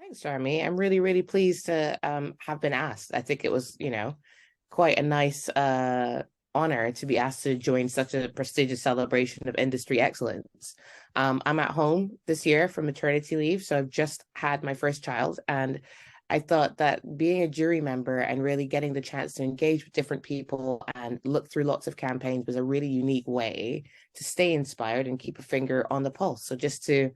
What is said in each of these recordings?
Thanks, Jeremy. I'm really, really pleased to have been asked. I think it was, quite a nice honor to be asked to join such a prestigious celebration of industry excellence. I'm at home this year for maternity leave, so I've just had my first child, and I thought that being a jury member and really getting the chance to engage with different people and look through lots of campaigns was a really unique way to stay inspired and keep a finger on the pulse. So just to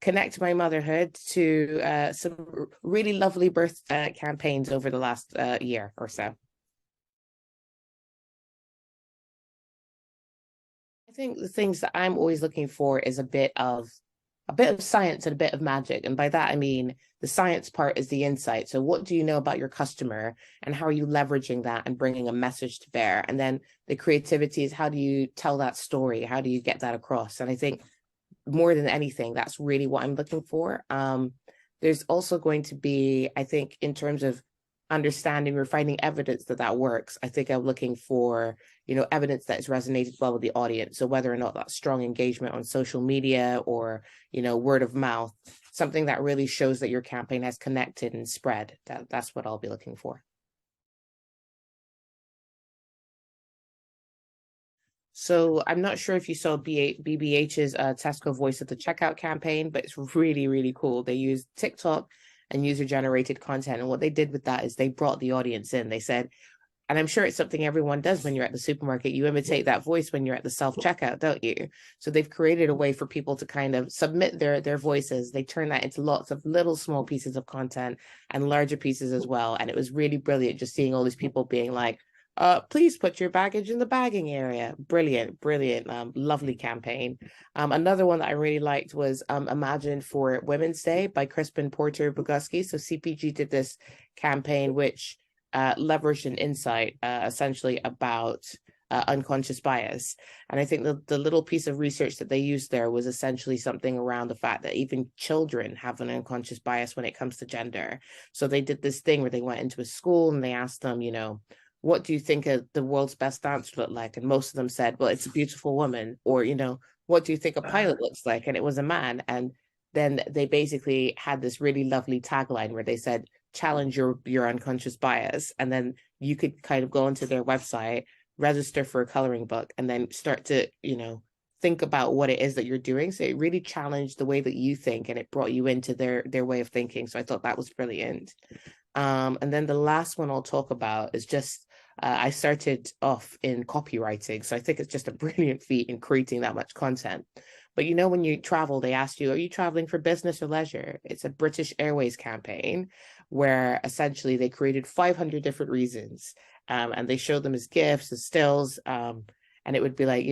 connect my motherhood to some really lovely birth campaigns over the last year or so. I think the things that I'm always looking for is a bit of science and a bit of magic. And by that I mean the science part is the insight. So what do you know about your customer and how are you leveraging that and bringing a message to bear? And then the creativity is how do you tell that story? How do you get that across? And I think more than anything, that's really what I'm looking for. There's also going to be, I think, in terms of understanding or finding evidence that that works, I think I'm looking for, evidence that has resonated well with the audience. So whether or not that's strong engagement on social media or, word of mouth, something that really shows that your campaign has connected and spread, that's what I'll be looking for. So I'm not sure if you saw BBH's Tesco Voice of the Checkout campaign, but it's really, really cool. They used TikTok and user-generated content. And what they did with that is they brought the audience in. They said, and I'm sure it's something everyone does when you're at the supermarket, you imitate that voice when you're at the self-checkout, don't you? So they've created a way for people to kind of submit their voices. They turn that into lots of little small pieces of content and larger pieces as well. And it was really brilliant just seeing all these people being like, please put your baggage in the bagging area. Brilliant, brilliant, lovely campaign. Another one that I really liked was Imagine for Women's Day by Crispin Porter Bogusky. So CPG did this campaign which leveraged an insight essentially about unconscious bias. And I think the little piece of research that they used there was essentially something around the fact that even children have an unconscious bias when it comes to gender. So they did this thing where they went into a school and they asked them, what do you think the world's best dancer look like? And most of them said, well, it's a beautiful woman. Or, what do you think a pilot looks like? And it was a man. And then they basically had this really lovely tagline where they said, challenge your unconscious bias. And then you could kind of go onto their website, register for a coloring book, and then start to, think about what it is that you're doing. So it really challenged the way that you think and it brought you into their way of thinking. So I thought that was brilliant. And then the last one I'll talk about is just I started off in copywriting. So I think it's just a brilliant feat in creating that much content. But when you travel, they ask you, are you traveling for business or leisure? It's a British Airways campaign where essentially they created 500 different reasons and they showed them as gifts, as stills. And it would be like,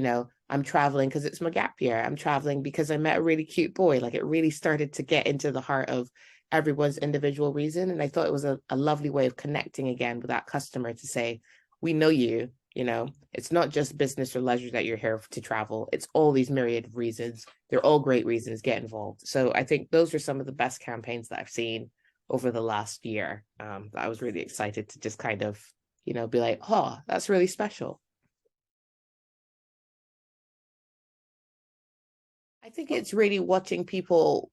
I'm traveling because it's my gap year. I'm traveling because I met a really cute boy. Like it really started to get into the heart of everyone's individual reason. And I thought it was a lovely way of connecting again with that customer to say, we know you, it's not just business or leisure that you're here to travel. It's all these myriad of reasons. They're all great reasons. Get involved. So I think those are some of the best campaigns that I've seen over the last year. I was really excited to just kind of, be like, oh, that's really special. I think it's really watching people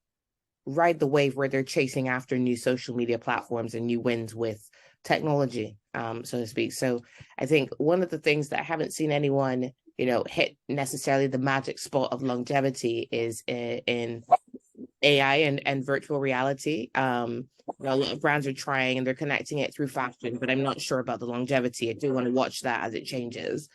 ride the wave where they're chasing after new social media platforms and new wins with technology, so to speak. So I think one of the things that I haven't seen anyone, hit necessarily the magic spot of longevity is in AI and virtual reality. A lot of brands are trying and they're connecting it through fashion, but I'm not sure about the longevity. I do want to watch that as it changes.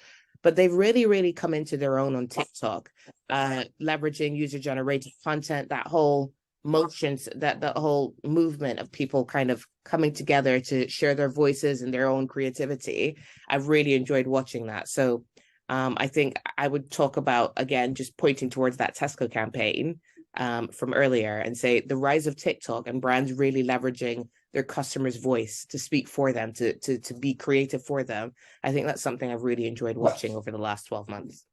But they've really, really come into their own on TikTok, leveraging user-generated content, that whole motions, that the whole movement of people kind of coming together to share their voices and their own creativity. I've really enjoyed watching that. So I think I would talk about, again, just pointing towards that Tesco campaign from earlier and say the rise of TikTok and brands really leveraging their customers' voice to speak for them, to be creative for them. I think that's something I've really enjoyed watching over the last 12 months.